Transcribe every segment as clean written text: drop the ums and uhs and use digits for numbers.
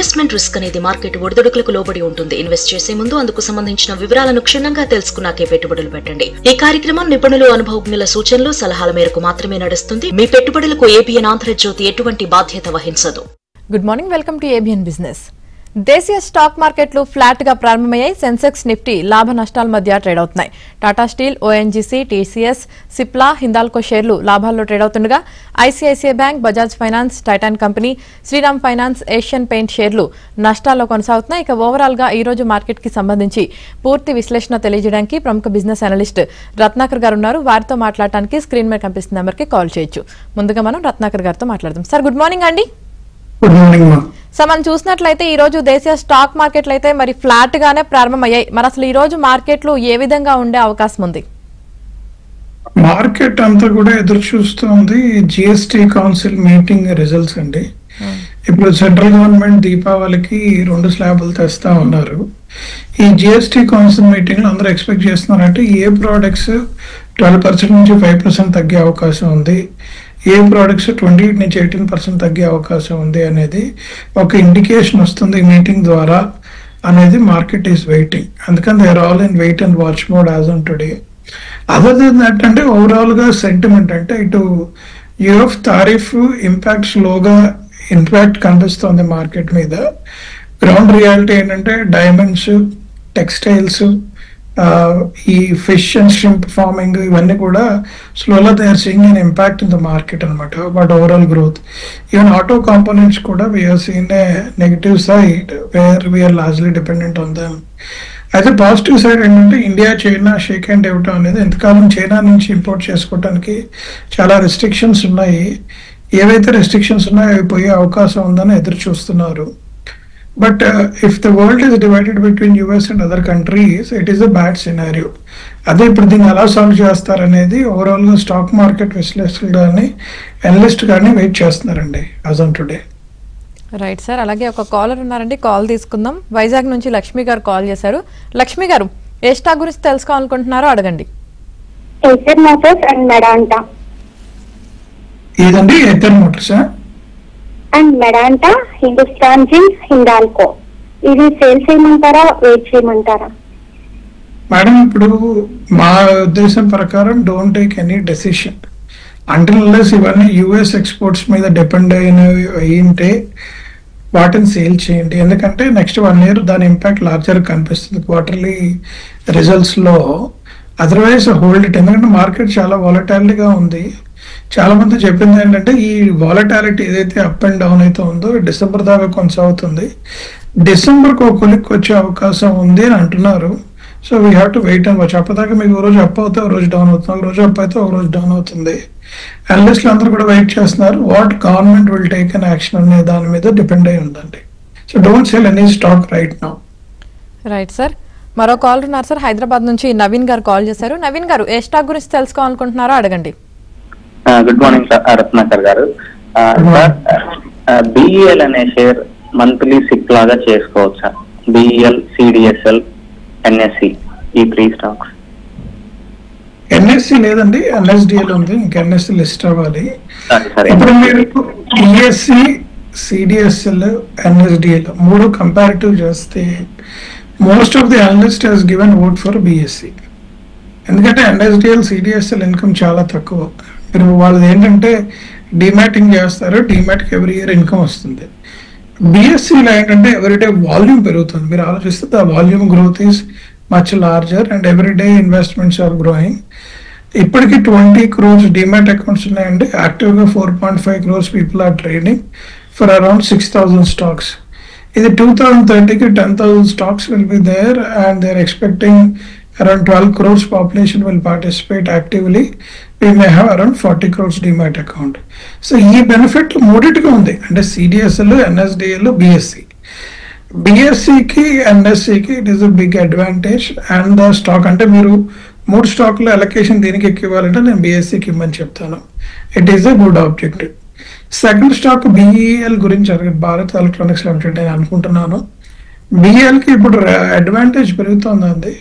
Investment risk అనేది market ఒడిదుడుకులకు లోబడి ఉంటుంది. ఇన్వెస్ట్ చేసే ముందు అందుకు సంబంధించిన వివరాలను క్షుణ్ణంగా తెలుసుకున్నాకే పెట్టుబడులు పెట్టండి. ఈ కార్యక్రమం నిపుణులు, అనుభవజ్ఞుల సూచనలు, సలహాల మేరకు మాత్రమే నడుస్తుంది. మీ పెట్టుబడులకు ఏబిఎన్ ఆంధ్రజ్యోతి ఎటువంటి బాధ్యత వహించదు. Good morning, welcome to ABN business. దేశీయ స్టాక్ మార్కెట్లు ఫ్లాట్ గా ప్రారంభమయ్యాయి. సెన్సెక్స్, నిఫ్టీ లాభ నష్టాల మధ్య ట్రేడ్ అవుతున్నాయి. Tata steel, ONGC, TCS, Cipla, Hindalco షేర్లు లాభాల్లో ట్రేడ్ అవుతుండగా ICICI bank, Bajaj finance, Titan company, Shriram finance, Asian paint షేర్లు నష్టాల్లో కొనసాగుతున్నాయి. ఇక ఓవరాల్ గా ఈ రోజు మార్కెట్ కి సంబంధించి పూర్తి విశ్లేషణ తెలియజేయడానికి ప్రముఖ బిజినెస్ అనలిస్ట్ రత్నాకర్ గారు ఉన్నారు. వారితో మాట్లాడటానికి స్క్రీన్ మీద కనిపిస్తున్న నెంబర్కి కాల్ చేయొచ్చు. ముందుగా మనం రత్నాకర్ గారితో మాట్లాడదాం. సార్, గుడ్ మార్నింగ్ అండి. Good morning. సో మనం చూసినట్లయితే ఈ రోజు దేశీయ స్టాక్ మార్కెట్లు అయితే మరి ఫ్లాట్ గానే ప్రారంభమయ్యాయి. మరి అసలు ఈ రోజు మార్కెట్లు ఏ విధంగా ఉండే అవకాశం ఉంది? మార్కెట్ అంతా కూడా ఎదురు చూస్తుంది జిఎస్టీ కౌన్సిల్ మీటింగ్ రిజల్ట్స్ అండి. ఇప్పుడు సెంట్రల్ గవర్నమెంట్ దీపావళికి 2 స్లాబులు తెస్తా ఉన్నారు. ఈ జిఎస్టీ కౌన్సిల్ మీటింగ్ లో అందరూ ఎక్స్పెక్ట్ చేస్తున్నారంటే ఏ ప్రోడక్ట్స్ 12% నుంచి 5% తగ్గే అవకాశం ఉంది, ఏ ప్రోడక్ట్స్ 28 నుంచి 18% తగ్గే అవకాశం ఉంది అనేది ఒక ఇండికేషన్ వస్తుంది మీటింగ్ ద్వారా అనేది మార్కెట్ ఈస్ వెయిటింగ్. అందుకని they are all in wait and watch mode as on today. Other than that అంటే ఓవరాల్ గా సెంటిమెంట్ అంటే ఇటు యూఎఫ్ టారిఫ్ ఇంపాక్ట్ స్లోగా ఇంపాక్ట్ కనిపిస్తుంది మార్కెట్ మీద. గ్రౌండ్ రియాలిటీ ఏంటంటే డైమండ్స్, టెక్స్టైల్స్, ఈ ఫిష్ అండ్ షింప్ ఫార్మింగ్ ఇవన్నీ కూడా స్లోగా they are seeing an impact in the market అనమాట. But overall growth even auto components కూడా we are seen a negative side wear we are largely dependent on them. అయితే positive side ఏంటంటే India China shake hand ఇవ్వటం అనేది, ఎంతకాలం China నుంచి import చేసుకోవడానికి చాలా రెస్ట్రిక్షన్స్ ఉన్నాయి. ఏవైతే రెస్ట్రిక్షన్స్ ఉన్నాయో అవి పోయే అవకాశం ఉందని ఎదురు చూస్తున్నారు. But if the world is divided between US and other countries, it is a bad scenario. అదే ఇప్పుడు దీన్ని ఎలా సాల్వ్ చేస్తారనేది ఓవరాల్ గా స్టాక్ మార్కెట్ విశ్లేషకులు కానీ అనలిస్ట్ కానీ వెయిట్ చేస్తున్నారండి as on today. Right sir, అలాగే ఒక కాలర్ ఉన్నారండి, కాల్ తీసుకుందాం. వైజాగ్ నుంచి లక్ష్మి గారు కాల్ చేశారు. లక్ష్మి గారు, ఏ స్టాక్ గురించి తెలుసుకోవాలనుకుంటున్నారో అడగండి. Ather motors and Medanta. ఏదండి Ather motors and Medanta, Hindustan zinc, Hindalco. ఇది సేల్ చేయమంటారా, వెయిట్ చేయమంటారా? మేడం, ఇప్పుడు మా ఉద్దేశం ప్రకారం don't take any decision until ఇవన్నీ యుఎస్ ఎక్స్పోర్ట్స్ మీద డిపెండ్ అయింటే వాటిని సేల్ చేయండి. ఎందుకంటే నెక్స్ట్ 1 year దాని ఇంపాక్ట్ లార్జర్ కనిపిస్తుంది క్వార్టర్లీ రిజల్ట్స్ లో. Otherwise hold it. ఎందుకంటే మార్కెట్ చాలా వాలటాలిటీగా ఉంది. చాలా మంది చెప్పింది ఏంటంటే ఈ వాలటాలిటీ ఏదైతే అప్ అండ్ డౌన్ అయితే ఉందో డిసెంబర్ దాకా కొనసాగుతుంది, డిసెంబర్కి ఒక కొలిక్ వచ్చే అవకాశం ఉంది అని అంటున్నారు. So we have to wait and watch. అప్పటిదాకా మీకు ఒక రోజు అప్ అవుతే ఒక రోజు డౌన్ అవుతుంది, ఒక రోజు అప్ అయితే ఒక రోజు డౌన్ అవుతుంది. అనలిస్టులు అందరూ కూడా వెయిట్ చేస్తున్నారు what government will take an action అనే దాని మీద డిపెండ్ అయి ఉందండి. So don't sell any stock right now. Right sir, మరో కాల్ ఉన్నారు సార్, హైదరాబాద్ నుంచి నవీన్ గారు కాల్ చేశారు. నవీన్ గారు, ఏ స్టాక్ గురించి తెలుసుకోవాలనుకుంటున్నారో అడగండి. గుడ్ మార్నింగ్ సార్, రత్నాకర్ గారు. సార్, బిఈఎల్ అనే షేర్ మంత్లీ సిక్ లాగా చేసుకోవచ్చా? బిఈఎల్, సిడిఎస్ఎల్, ఎన్ఎస్సి, ఈ 3 స్టాక్స్. ఎన్ఎస్సి లేదండి, ఎన్ఎస్డిఎల్ ఉంది. ఇంకా ఎన్ఎస్సి లిస్ట్ అవ్వాలి. ఇప్పుడు మీరు బిఎస్సి, సిడిఎస్ఎల్, ఎన్ఎస్డిఎల్ 3 కంపారిటివ్ చేస్తే most of the analyst has given vote for BSE. ఎందుకంటే ఎన్ఎస్డిఎల్, సిడిఎస్ఎల్ ఇన్కమ్ చాలా తక్కువ. మీరు వాళ్ళది ఏంటంటే డిమాటింగ్ చేస్తారు, డిమాట్కి ఎవ్రీ ఇయర్ ఇన్కమ్ వస్తుంది. బిఎస్సిలో ఏంటంటే ఎవ్రీడే వాల్యూమ్ పెరుగుతుంది. మీరు ఆలోచిస్తే the volume growth is much larger and everyday investments are growing. ఇప్పటికీ 20 crores డిమాట్ అకౌంట్స్ ఉన్నాయండి. యాక్టివ్గా 4.5 crores people are trading for around 6,000 stocks. ఇది 2030కి 10,000 stocks will be there and they are expecting around 12 crores population will participate actively. We may have around 40 crores demat account. So ఈ benefit మూడిటిగా ఉంది అంటే CDSL, NSDL, BSE. బిఎస్సికి ఎన్ఎస్సికి it is a big advantage and the stock అంటే మీరు 3 స్టాక్లో allocation దీనికి ఎక్కువ ఇవ్వాలంటే నేను బిఎస్సికి ఇవ్వమని చెప్తాను. It is a good objective. Second stock BEL గురించి అడగండి, భారత్ ఎలక్ట్రానిక్స్ లిమిటెడ్ నేను అనుకుంటున్నాను. బిఈఎల్కి ఇప్పుడు అడ్వాంటేజ్ పెరుగుతుందండి.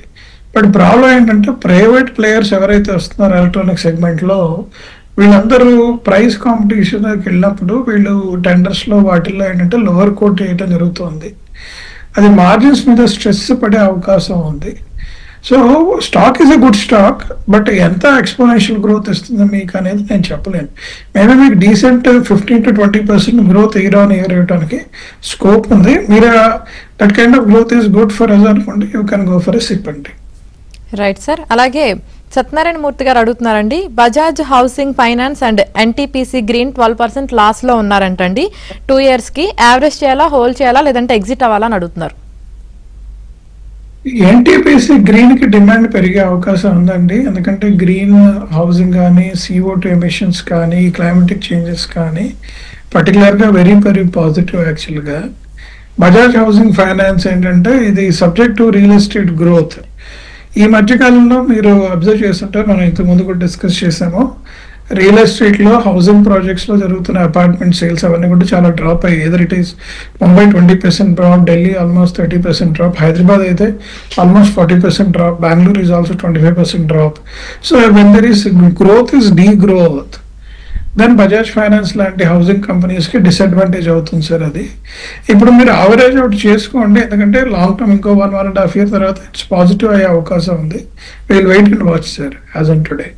బట్ ప్రాబ్లం ఏంటంటే ప్రైవేట్ ప్లేయర్స్ ఎవరైతే వస్తున్నారో ఎలక్ట్రానిక్ సెగ్మెంట్లో వీళ్ళందరూ ప్రైస్ కాంపిటీషన్కి వెళ్ళినప్పుడు వీళ్ళు టెండర్స్ లో వాటిల్లో ఏంటంటే లోవర్ కోట్ చేయడం జరుగుతుంది. అది మార్జిన్స్ మీద స్ట్రెస్ పడే అవకాశం ఉంది. So stock is a good stock, but ఎంత ఎక్స్పోనెన్షియల్ గ్రోత్ ఇస్తుంది మీకు అనేది నేను చెప్పలేను. మేబీ మీకు decent 15 to 20% growth year on year ఇవ్వడానికి స్కోప్ ఉంది. మీరు that kind of growth is good for us అనుకోండి, you can go for a SIP అండి. Right sir. అలాగే సత్యనారాయణ మూర్తి గారు అడుగుతున్నారండి, Bajaj housing finance and NTPC green 12% loss లో ఉన్నారంటండి. 2 years కి యావరేజ్ చేయాలా, హోల్డ్ చేయాలా, లేదంటే ఎగ్జిట్ అవ్వాలా అని అడుగుతున్నారు. ఎన్టీపీసీ గ్రీన్ కి డిమాండ్ పెరిగే అవకాశం ఉందండి. ఎందుకంటే గ్రీన్ హౌసింగ్ కానీ, CO2 ఎమిషన్స్ కానీ, క్లైమాటిక్ చేంజెస్ కానీ పర్టికులర్ గా వెరీ వెరీ పాజిటివ్. యాక్చువల్ గా బజాజ్ హౌసింగ్ ఫైనాన్స్ ఏంటంటే ఇది subject to real estate growth. ఈ మధ్యకాలంలో మీరు అబ్జర్వ్ చేస్తుంటారు, మనం ఇంతకు ముందు కూడా డిస్కస్ చేసాము, రియల్ ఎస్టేట్ లో హౌసింగ్ ప్రాజెక్ట్స్ లో జరుగుతున్న అపార్ట్మెంట్ సేల్స్ అవన్నీ కూడా చాలా డ్రాప్ అయ్యాయి. Either it is Mumbai 20% drop, Delhi almost 30% drop, Hyderabad అయితే almost 40% drop, Bengaluru is also 25% drop. So when there is growth is degrowth, then Bajaj finance లాంటి హౌసింగ్ కంపెనీస్ కి డిసడ్వాంటేజ్ అవుతుంది సార్ అది. ఇప్పుడు మీరు యావరేజ్ అవుట్ చేసుకోండి, ఎందుకంటే లాంగ్ టర్మ్ ఇంకో 1.5 years తర్వాత ఇట్స్ పాజిటివ్ అయ్యే అవకాశం ఉంది. Will wait and watch sir as on today.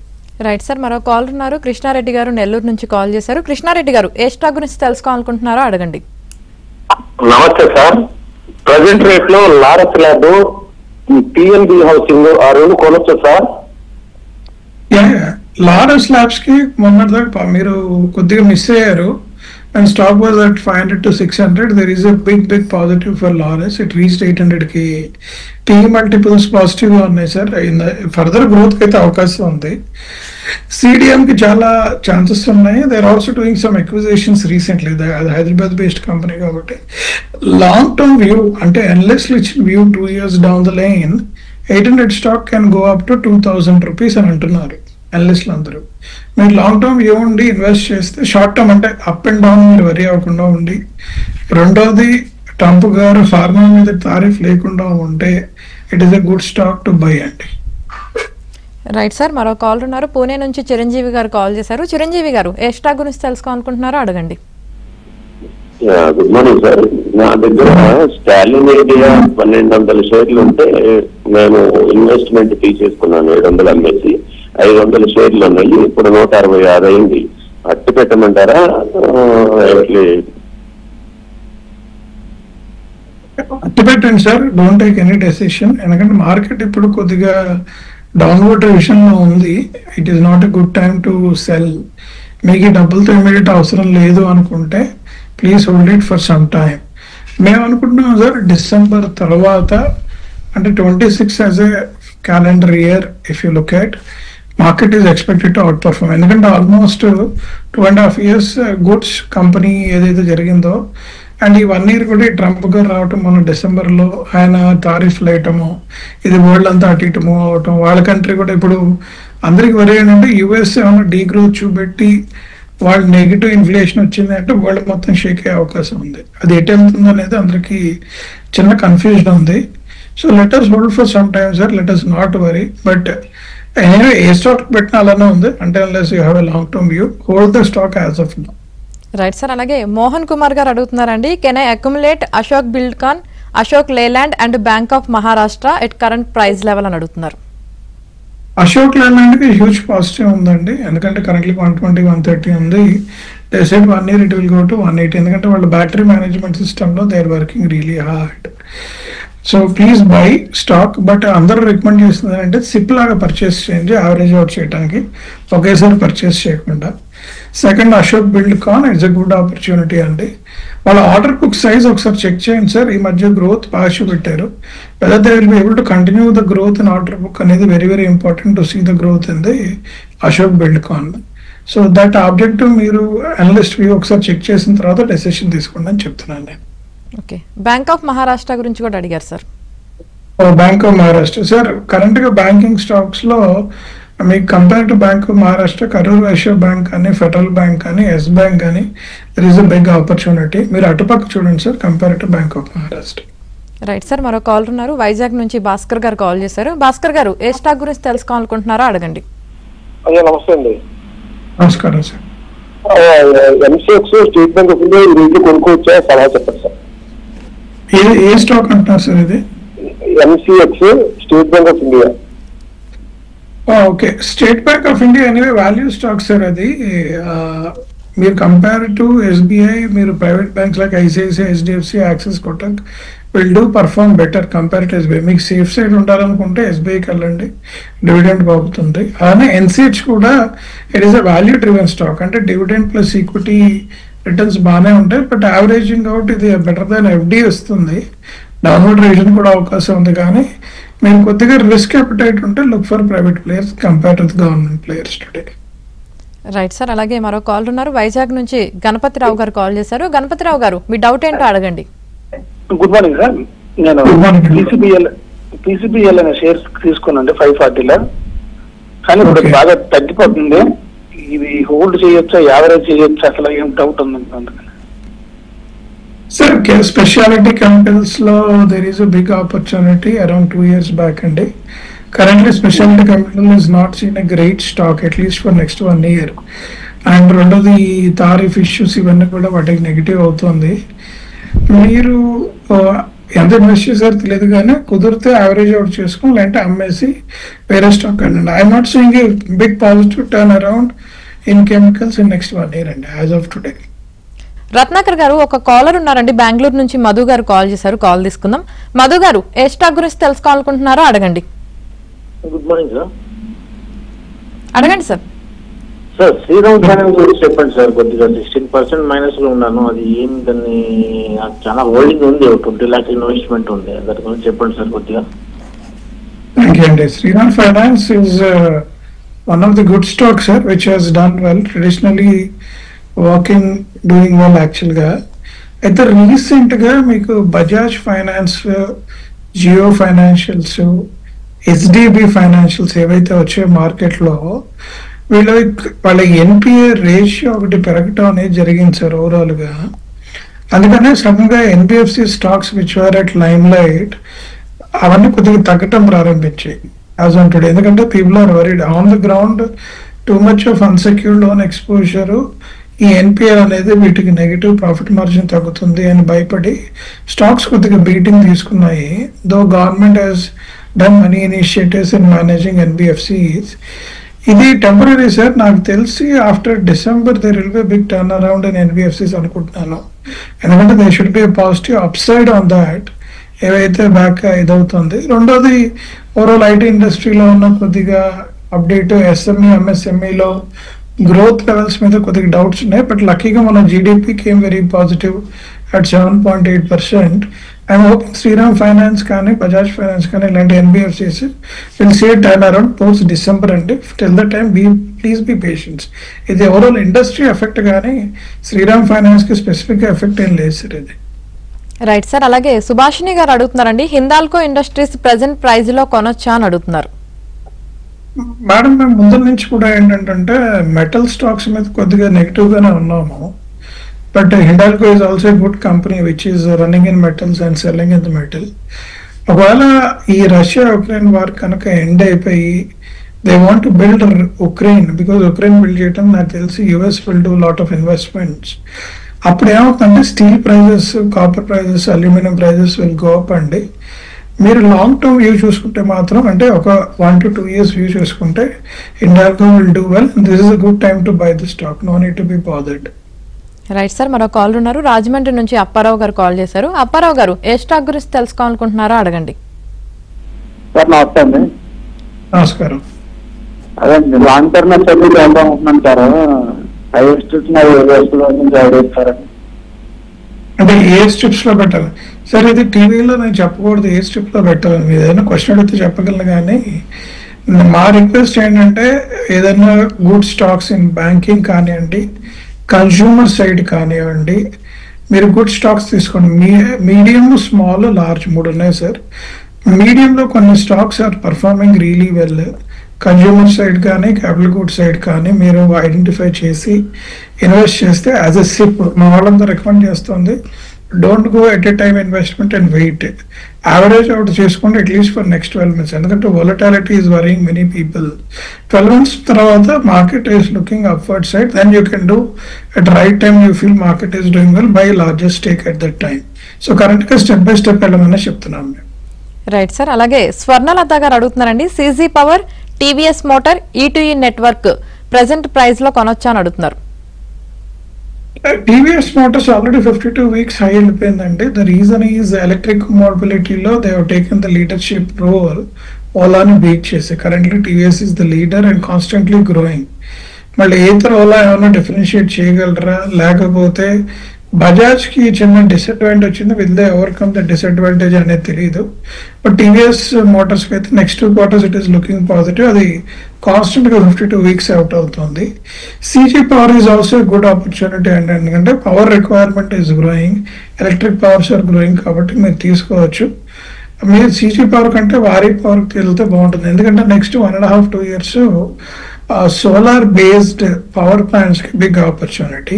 Right sir. మరో కాల్ ఉన్నారు, కృష్ణారెడ్డి గారు నెల్లూరు నుంచి కాల్ చేశారు. కృష్ణారెడ్డి గారు ఏ స్టాక్ గురించి తెలుసుకోవాలనుకుంటున్నారో అడగండి. నమస్తే సార్. ప్రజెంట్ రేట్ లో లారస్ ల్యాబ్, పిఎన్బి హౌసింగ్ ఆ రెండు కొనొచ్చు సార్? లారస్ ల్యాబ్స్ కి మొన్నటిదాకా మీరు కొద్దిగా మిస్ అయ్యారు. And stock was at 500 to 600. There is a big positive for Laurus. It reached 800 కి. PE మల్టిపుల్స్ పాజిటివ్ గా ఉన్నాయి సార్. ఫర్దర్ గ్రోత్ కి అయితే అవకాశం ఉంది. CDM కి చాలా ఛాన్సెస్ ఉన్నాయి. They are also doing some acquisitions recently. అది హైదరాబాద్ బేస్డ్ కంపెనీ కాబట్టి లాంగ్ టర్మ్ వ్యూ అంటే అనలిస్ట్లు ఇచ్చిన view 2 years down the line 800 stock can go up to 2000 rupees అని అంటున్నారు అనలిస్టులు అందరూ. మీరు లాంగ్ టర్మ్ వ్యూ ఉండి ఇన్వెస్ట్ చేస్తే, షార్ట్ టర్మ్ అంటే అప్ అండ్ డౌన్ మీరు వరీ అవ్వకుండా ఉండి, రెండోది ట్రంప్ గారు ఫార్మా మీద టారిఫ్ లేకుండా ఉంటే it is a good stock to buy అండి. Right sir. మరో కాల్ ఉన్నారు, పూణే నుంచి చిరంజీవి గారు కాల్ చేశారు. చిరంజీవి గారు ఏ స్టాక్ గురించి తెలుసుకోవాలనుకుంటున్నారో అడగండి. Good morning sir. నా దగ్గర స్టాలిన్ ఇండియా 1200 షేర్లు ఉంటే నేను ఇన్వెస్ట్మెంట్ తీసేసుకున్నాను. 700 అమ్మేసి 500 షేర్లు ఉన్నాయి. ఇప్పుడు 166 అయింది. అట్టు పెట్టమంటారా? అట్టు పెట్టండి sir. Don't take any decision. ఎందుకంటే మార్కెట్ ఇప్పుడు కొద్దిగా డౌన్వర్డ్ విషయంలో ఉంది. It is not a good time to cell. మీకు డబ్బులతో ఇమీడియట్ అవసరం లేదు అనుకుంటే please hold it for some time. మేము అనుకుంటున్నాం సార్ డిసెంబర్ తర్వాత, అంటే 26 as a calendar year if you look at, market is expected to out perform. ఎందుకంటే ఆల్మోస్ట్ 2.5 years గుడ్స్ కంపెనీ ఏదైతే జరిగిందో, అండ్ ఈ 1 year కూడా ట్రంప్ గారు రావటం, మన డిసెంబర్లో ఆయన టారిఫ్లు వేయటము, ఇది వరల్డ్ అంతా అటు ఇటు మూవ్ అవటం, వాళ్ళ కంట్రీ కూడా ఇప్పుడు అందరికి వరి ఏంటంటే యుఎస్ ఏమైనా డీ గ్రోత్ చూపెట్టి వాళ్ళు నెగిటివ్ ఇన్ఫ్లేషన్ వచ్చింది అంటే వరల్డ్ మొత్తం షేక్ అయ్యే అవకాశం ఉంది. అది ఎటు వెళ్తుంది అనేది అందరికి చిన్న కన్ఫ్యూజన్ ఉంది. So let us hold for some time sir, let us not worry. But anyway ఏ స్టాక్ పెట్టినా అలానే ఉంది. అంటే unless you have a long term view, hold the stock as of now. Right sir. అలాగే మోహన్ కుమార్ గారు అడుగుతున్నారండి, can I accumulate Ashok Buildcon, Ashok Leyland and Bank of Maharashtra at current price level అని అడుగుతున్నారు. అశోక్ లేలాండ్ కి హ్యూజ్ పాజిటివ్ ఉందండి. ఎందుకంటే కరెంట్లీ 120, 130 ఉంది. They said 1 year it will go to 180. ఎందుకంటే వాళ్ళ బ్యాటరీ మేనేజ్మెంట్ సిస్టమ్ లో they are working really hard. So please buy stock. But అందరూ రికమెండ్ చేస్తుంది అంటే సిప్ లాగా పర్చేస్ చేయండి, యావరేజ్ అవుట్ చేయడానికి, ఒకేసారి పర్చేస్ చేయకుండా. Second, Ashok Buildcon it's a good opportunity అండి. వాళ్ళ ఆర్డర్ బుక్ సైజ్ ఒకసారి చెక్ చేయండి సార్. ఈ మధ్య గ్రోత్ బాగా చూపెట్టారు. Whether they will be able to continue the growth in order book అనేది very very important to see the growth in the Ashok Buildcon. So that objective మీరు అనలిస్ట్ వ్యూ ఒకసారి check చేసిన తర్వాత డెసిషన్ తీసుకోండి అని చెప్తున్నాను నేను. ఓకే. బ్యాంక్ ఆఫ్ మహారాష్ట్ర గురించి కూడా అడిగారు sir. Bank of Maharashtra sir, current గా బ్యాంకింగ్ స్టాక్స్ లో మీకు compare to Bank of Maharashtra, Karur Vysya Bank కానీ, ఫెడరల్ బ్యాంక్ కానీ, ఎస్ బ్యాంక్ కానీ there is a big opportunity. మీరు అటుపక్క చూడండి sir compare to Bank of Maharashtra. Right sir. మరో కాల్ ఉన్నారు, వైజాగ్ నుంచి భాస్కర్ గారు కాల్ చేశారు. భాస్కర్ గారు ఏ స్టాక్ గురించి తెలుసుకోవాలనుకుంటున్నారో అడగండి. అయ్యా నమస్తే అండి. నమస్కారం sir. MCX state bank of India ఈ రోజు కొనుక్కోవచ్చా సలహా చెప్పండి సార్. ఏ స్టాక్ అంటున్నారు సార్ ఇది? MCX state bank of India. Okay, state bank of India anyway value stock sir. అది మీరు కంపేర్ టు ఎస్బీఐ, మీరు private banks like ICICI, HDFC, axis, Kotak will do perform better compare to SBI. మీకు safe side ఉండాలనుకుంటే ఎస్బీఐకి వెళ్ళండి, dividend బాగుతుంది. అలానే NCH కూడా it is a value driven stock, అంటే dividend plus equity returns బాగానే ఉంటాయి. బట్ యావరేజింగ్ అవుట్ ఇది బెటర్ దాన్ ఎఫ్డి వస్తుంది. డౌన్వర్డ్ రివిజన్ కూడా అవకాశం ఉంది. కానీ మీరు కొద్దిగా రిస్క్ అపిటైట్ ఉంటే look for private players compare to government players today. Right sir. అలాగే మరో కాల్ ఉన్నారు, వైజాగ్ నుంచి గణపతిరావు గారు కాల్ చేశారు. గణపతిరావు గారు, మీ డౌట్ ఏంటో అడగండి. Good morning sir. నేను పీసీబీఎల్ అనే షేర్స్ తీసుకున్నాండి 540లో, కానీ ఇప్పుడు బాగా తగ్గిపోతుంది. ఇది హోల్డ్ చేయొచ్చా, యావరేజ్ చేయొచ్చా, అసలు ఏం డౌట్ ఉంది. సార్, స్పెషాలిటీ కెమికల్స్ లో there is a big opportunity around 2 years back అండి. Currently speciality chemical is not seen a great stock at least for next 1 year. And రెండోది తారీఫ్ ఇష్యూస్ ఇవన్నీ కూడా వాటికి నెగిటివ్ అవుతుంది. మీరు ఎంత ఇన్వెస్ట్ చేశారో తెలియదు, కానీ కుదిరితే యావరేజ్ అవుట్ చేసుకుని లేదంటే అమ్మేసి వేరే స్టాక్ అండి. I'm not seeing a big positive turn around in chemicals in next 1 year అండి యాజ్ ఆఫ్ టుడే. రత్నాకర్ గారు, ఒక కాలర్ ఉన్నారండి బెంగళూరు నుంచి, మధు గారు కాల్ చేశారు. కాల్ తీసుకుందాం. మధు గారు, ఏ స్టాక్ గురించి తెలుసుకోవాలనుకుంటున్నారో అడగండి. Good morning sir. అడగండి సార్. సార్, శ్రీరామ్ ఫైనాన్స్ గురించి చెప్పండి సార్. కొద్దిగా 16% మైనస్ లో ఉన్నాను. అది ఏం దాన్ని చాలా హోల్డింగ్ ఉంది, 20 lakhs ఇన్వెస్ట్మెంట్ ఉంది. దాని గురించి చెప్పండి సార్ కొద్దిగా. థ్యాంక్ యూ అండి. Shriram Finance is one of the good stock sir, which has done well, traditionally working doing well యాక్చువల్గా. అయితే రీసెంట్గా మీకు Bajaj Finance, Jio financials, HDB financials ఏవైతే వచ్చే మార్కెట్లో వాళ్ళ ఎన్పిఏ రేషియో ఒకటి పెరగటం అనేది జరిగింది సార్ ఓవరాల్గా. అందుకనే సడన్ గా NBFC stocks which are at lime light అవన్నీ కొద్దిగా తగ్గటం ప్రారంభించాయి యాజ్ ఆన్ టుడే. ఎందుకంటే people are worried on the ground, too much of unsecured loan exposure, ఈ ఎన్పిఆర్ అనేది వీటికి నెగిటివ్ ప్రాఫిట్ మార్జిన్ తగ్గుతుంది అని భయపడి స్టాక్స్ కొద్దిగా బీటింగ్ తీసుకున్నాయి. Though government has done many initiatives in managing NBFCs. ఇది టెంపరీ సార్. నాకు తెలిసి after December there will be big turn around in NBFCs అనుకుంటున్నాను. ఎందుకంటే they should be positive upside on that ఏవైతే బ్యాక్ ఇదవుతుంది. రెండోది ఓవరాల్ ఐటీ ఇండస్ట్రీలో ఉన్న కొద్దిగా అప్డేట్, ఎస్ఎంఈ ఎంఎస్ఎంఈలో గ్రోత్ లెవెల్స్ మీద కొద్దిగా డౌట్స్ ఉన్నాయి. బట్ లక్కీగా మన GDP came very positive at 7.8%. I'm hoping Shriram finance కానీ బజాజ్ ఫైనాన్స్ కానీ ఇలాంటి NBFCs will see turn around post December అండి. Till the time please be patience. ఇది ఓవరాల్ ఇండస్ట్రీ ఎఫెక్ట్ కానీ శ్రీరామ్ ఫైనాన్స్ కి స్పెసిఫిక్ ఎఫెక్ట్ ఏం లేదు సార్ ఇది. Right sir. అలాగే సుభాషిణి గారు అడుగుతున్నారండి, హిందాల్కో ఇండస్ట్రీస్ ప్రెసెంట్ ప్రైస్ లో కొనొచ్చా అని అడుగుతున్నారు. మేడం, మేము ముందు నుంచి కూడా ఏంటంటే మెటల్ స్టాక్స్ మీద కొద్దిగా నెగిటివ్ గానే ఉన్నాము. But Hindalco is also good company which is running in metals and selling in the metal. ఒకవేళ ఈ రష్యా ఉక్రెయిన్ వార్ కనుక ఎండ్ అయిపోయి they want to build Ukraine, because Ukraine build చేయడం నాకు తెలిసి US will do lot of investments. అప్పుడు ఏమవుతుందంటే steel prices, copper prices, aluminium prices will go up అండి. మీరు లాంగ్ టర్మ్ వ్యూ చూసుకుంటే మాత్రం, అంటే ఒక 1 to 2 years వ్యూ చూసుకుంటే Hindalco will do well. This is a good time to buy the stock, no need to be bothered. Right sir. మరో call ఉన్నారు, రాజమండ్రి నుంచి అప్పారావు గారు కాల్ చేశారు. అప్పారావు గారు, ఏ స్టాక్ గురించి తెలుసుకోవాలనుకుంటున్నారో అడగండి. సార్ నమస్తే అండి. నమస్కారం. అదే లాంగ్ టర్మ్ సర్వీస్ అనుకుంటున్నాను సార్. అంటే ఏ స్ట్రిప్స్ లో పెట్టాలి సార్? ఇది టీవీలో నేను చెప్పకూడదు ఏ స్ట్రిప్ లో పెట్టాలని. మీరు ఏదైనా క్వశ్చన్ అడిగితే చెప్పగలను, కానీ మా రిక్వెస్ట్ ఏంటంటే ఏదైనా గుడ్ స్టాక్స్ ఇన్ బ్యాంకింగ్ కానివ్వండి, కన్స్యూమర్ సైడ్ కానివ్వండి, మీరు గుడ్ స్టాక్స్ తీసుకోండి. మీడియం, స్మాల్, లార్జ్ 3 ఉన్నాయి సార్. మీడియంలో కొన్ని stocks are performing really well. Consumer side కానీ క్యాపిటల్ గుడ్ సైడ్ కానీ మీరు ఐడెంటిఫై చేసి ఇన్వెస్ట్ చేస్తే యాజ్ ఎ సిప్ మా వాళ్ళంతా రికమెండ్ చేస్తుంది don't go at a time investment and wait. Average out చేసుకోండి అట్లీస్ట్ ఫర్ నెక్స్ట్ 12 months. ఎందుకంటే volatility is worrying many people. 12 months తర్వాత market is looking upward side, then you can do at right time you feel market is doing well by largest stake at that time. So current గా step by step వెళ్ళమని చెప్తున్నాం మేము. Right sir. అలాగే స్వర్ణలత గారు అడుగుతున్నారండి, CG power, TVS motor, E2E network present price లో కొనొచ్చా అని అడుగుతున్నారు. TVS motors already 52 weeks high వెళ్ళిపోయిందండి. ద రీజన్ ఈజ్ ఎలక్ట్రిక్ మొబిలిటీలో they have taken the leadership role. ఓలాని బీట్ చేసి currently TVS is the leader and constantly growing. మళ్ళీ ఏతర ఓలా ఏమైనా డిఫరెన్షియేట్ చేయగలరా, లేకపోతే బజాజ్ కి చిన్న డిసడ్వాంటేజ్ వచ్చింది, will they overcome the disadvantage అనేది తెలియదు. బట్ టీవీఎస్ మోటార్స్ కి అయితే next 2 quarters it is looking positive. అది కాన్స్టెంట్ గా 52 weeks అవుట్ అవుతుంది. CG Power is also good opportunity అండి, ఎందుకంటే power requirement is growing, electric powers are growing, కాబట్టి మీరు తీసుకోవచ్చు. మీరు సీజీ పవర్ కంటే వారీ పవర్కి వెళ్తే బాగుంటుంది, ఎందుకంటే next 1.5-2 years solar based power plants కి బిగ్ ఆపర్చునిటీ.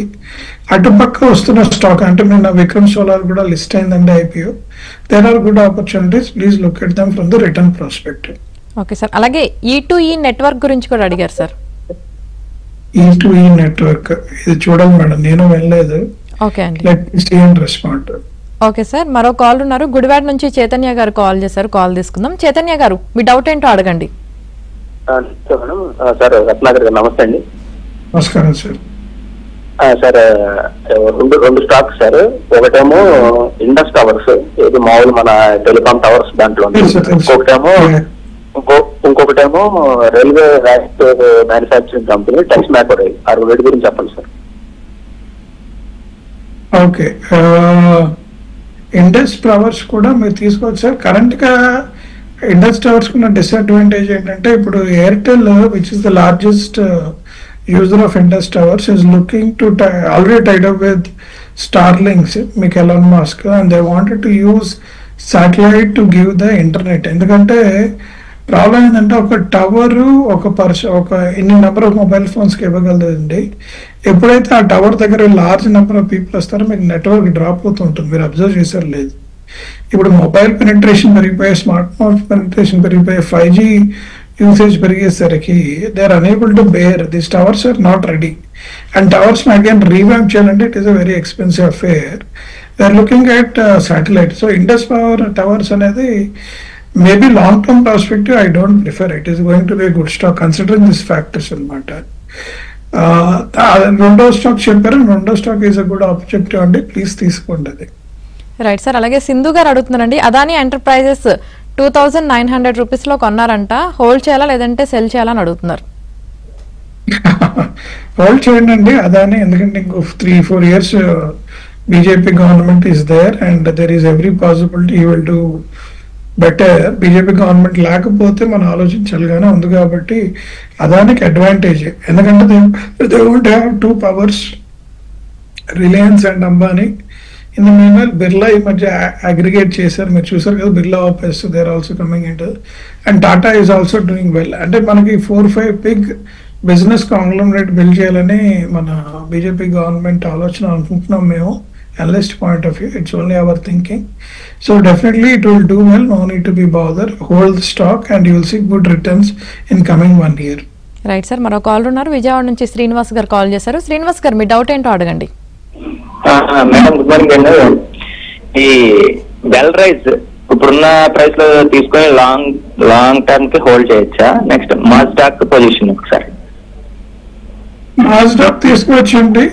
అటుపక్క వస్తున్న స్టాక్ అంటే నిన్న విక్రమ్ సోలార్ కూడా లిస్ట్ అయిందండి IPO. There are good opportunities, please look at them from the return perspective. Okay sir. అలాగే E2E నెట్వర్క్ గురించి కూడా అడిగారు సార్. E2E నెట్వర్క్ ఇది చూడాలి మేడం, నేను వెళ్ళలేదు. ఓకే అండి, let me see and respond. Okay sir. మరో కాల్ ఉన్నారు, గుడివాడ నుంచి చైతన్య గారు కాల్ చేశారు, కాల్ తీసుకుందాం. చైతన్య గారు, మీ డౌట్ ఏంటో అడగండి. మేడం సార్, రత్నాకర్ గారు నమస్తే అండి. నమస్కారం సార్. సార్ రెండు స్టాక్స్ సార్. ఒకటేమో ఇండస్ టవర్స్, ఇది మామూలు మన టెలికాం టవర్స్ దాంట్లో, ఇంకొకటేమో రైల్వే మ్యానుఫ్యాక్చరింగ్ కంపెనీ టెక్స్ మ్యాకోరై. ఆ రెండింటి గురించి చెప్పండి సార్. ఓకే, ఇండస్ టవర్స్ కూడా మీరు తీసుకోవచ్చు సార్. కరెంట్ గా ఇండస్ టవర్స్ కున్న డిసడ్వాంటేజ్ ఏంటంటే, ఇప్పుడు Airtel which is the largest user of Indus towers is looking to already tied up with Starlinks, మీకు Elon Musk, and they wanted to use satellite to give the internet. ఎందుకంటే problem ఏంటంటే ఒక tower ఒక ఇన్ని number of mobile phones కి ఇవ్వగలదండి. ఎప్పుడైతే ఆ tower దగ్గర లార్జ్ నెంబర్ ఆఫ్ పీపుల్ వస్తారో మీకు నెట్వర్క్ డ్రాప్ అవుతుంటుంది. మీరు అబ్జర్వ్ చేశారు లేదు? ఇప్పుడు మొబైల్ పెనిట్రేషన్ పెరిగిపోయి, స్మార్ట్ ఫోన్ పెనిట్రేషన్ పెరిగిపోయి, 5G యూసేజ్ పెరిగేసరికి they are unable to bear this towers are not ready. And towers again revamp చేయాలంటే it is a very expensive affair. They are looking at satellite. So Indus power towers అనేది maybe long term perspective I don't prefer. It is going to be good stock considering this factors అనమాట. రెండో stock చెప్పారు, రెండో stock is a good opportunity అండి, please తీసుకోండి అది. Right sir. అలాగే సింధు గారు అడుగుతున్నారండి, అదాని ఎంటర్ప్రైజెస్ 2900 రూపీస్ లో కొన్నారంట, హోల్డ్ చేయాలా లేదంటే సెల్ చేయాలని అడుగుతున్నారు. హోల్డ్ చేయండి అండి అదాని, ఎందుకంటే ఇంకో 3-4 years BJP government is there and there is every possibility you will do better. BJP government లేకపోతే మనం ఆలోచించాలిగానే ఉంది, కాబట్టి అదానికి అడ్వాంటేజ్. ఎందుకంటే they won't have 2 powers, Reliance and Ambani. In the meanwhile Birla ఈ మధ్య అగ్రిగేట్ చేశారు, మీరు చూసారు కదా, Birla office they are also coming in. And Tata is also doing well. అంటే మనకి 4-5 బిగ్ బిజినెస్ కాంగ్లోమరేట్ బిల్డ్ చేయాలని మన బీజేపీ గవర్నమెంట్ ఆలోచన అనుకుంటున్నాం మేము. Analyst point of view, it's only our thinking. So definitely it will do well, no need to be bothered. Hold the stock and you will see good returns in coming 1 year. Right sir. మరో call ఉన్నారు, విజయవాడ నుంచి శ్రీనివాస్ గారు call చేశారు. శ్రీనివాస్ గారు, మీ doubt ఏంటో అడగండి. Madam good morning అండి. ఈ వెల్ రైజ్ ఇప్పుడున్న ప్రైస్ లో తీసుకొని లాంగ్ టర్మ్ కి హోల్డ్ చేయొచ్చా? నెక్స్ట్ మాస్డాక్ పొజిషన్ ఒకసారి. మాస్డాక్ తీసుకోవచ్చండి.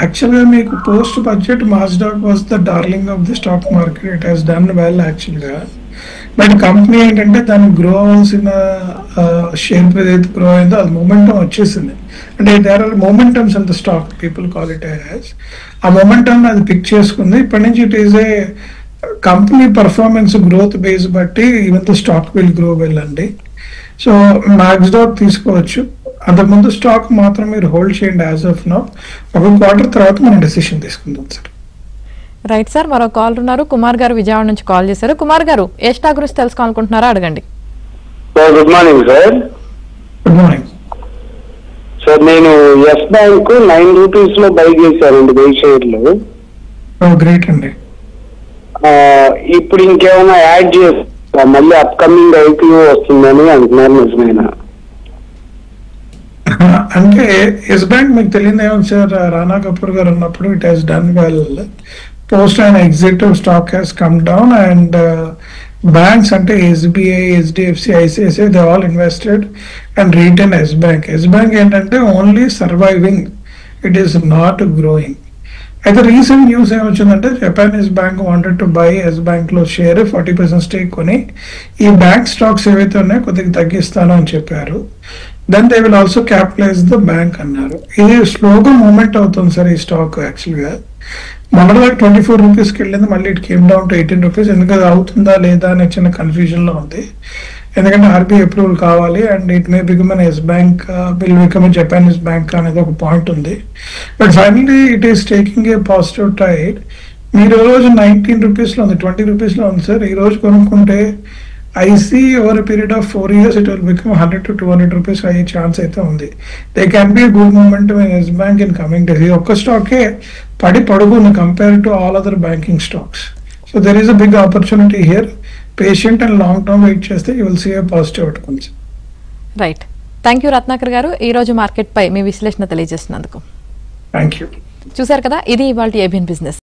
యాక్చువల్గా మీకు post budget Mazdock was the darling of the stock market. It has done well యాక్చువల్గా. బట్ కంపెనీ ఏంటంటే దానికి గ్రో అవ్వాల్సిన షేర్ ప్రైస్ అయితే గ్రో అయిందో అది మొమెంటం వచ్చేసింది. అంటే there are momentums in the stock, people call it as. ఆ మొమెంటమ్ అది పిక్ చేసుకుంది. ఇప్పటి నుంచి it is a company performance growth base బట్టి even the stock will grow well అండి. సో మాస్డాక్ తీసుకోవచ్చు. అంతకుముందు స్టాక్ మాత్రం మీరు హోల్డ్ చేయండి యాజ్ ఆఫ్ నౌ. 1 quarter తర్వాత మనం డెసిషన్ తీసుకుందాం సార్. Right sir. మరో కాల్ ఉన్నారు, కుమార్ గారు విజయవాడ నుంచి కాల్ చేశారు. కుమార్ గారు, ఏ స్టాక్ గురించి తెలుసుకోవాలనుకుంటున్నారా అడగండి. Good morning sir. Good morning sir. నేను ఎస్ బ్యాంక్ 9 rupees లో బై చేశానండి 1000 షేర్లు. గ్రేట్ అండి. ఇప్పుడు ఇంకేమైనా యాడ్ చేస్తా, మళ్ళీ అప్కమింగ్ ఐపీఓ వస్తుందని అంటున్నారు, నిజమేనా? అంటే ఎస్ బ్యాంక్ మీకు తెలియదు ఏమో సార్, రానా కపూర్ గారు ఉన్నప్పుడు it has done well. Post and exit stock has come down and banks అంటే SBI, HDFC, ICICI they all invested and retain Yes bank. Yes bank ఏంటంటే only surviving, it is not growing. అయితే recent news ఏమొచ్చిందంటే Japanese bank wanted to buy Yes bank లో share 40% stake కొని ఈ bank stocks ఏవైతే ఉన్నాయో కొద్దిగా తగ్గిస్తాను అని చెప్పారు. Then they will also capitalize the bank అన్నారు. ఇది స్లోగా మూవ్మెంట్ అవుతుంది సార్ ఈ స్టాక్. యాక్చువల్గా మొన్నటిదాకా 24 రూపీస్కి వెళ్ళింది, మళ్ళీ it came down to 18 rupees. ఎందుకంటే అవుతుందా లేదా అనే చిన్న కన్ఫ్యూజన్ లో ఉంది. ఎందుకంటే ఆర్బీఐ అప్రూవల్ కావాలి and it may become N S bank, will become Japanese bank అనేది ఒక పాయింట్ ఉంది. But finally it is taking a positive tide. మీరు రోజు 19 రూపీస్లో ఉంది, 20 రూపీస్లో ఉంది సార్. ఈ రోజు కొనుక్కుంటే I see over period of 4 years it will become 100 to 200 rupees అయ్యే ఛాన్స్ అయితే ఉంది. They can be good moment in Yes bank in coming days. ఈ ఒక్క స్టాకే పడుకుంది compare to all other banking stocks. So there is a big opportunity here. Patient and long term వెయిట్ చేస్తే you will see a positive outcomes. Right, thank you Ratnakar గారు, ఈ రోజు market పై మీ విశ్లేషణ తెలియజేసినందుకు. Thank you. చూశారు కదా, ఇది ఇవాల్టి ఏబిఎన్ బిజినెస్.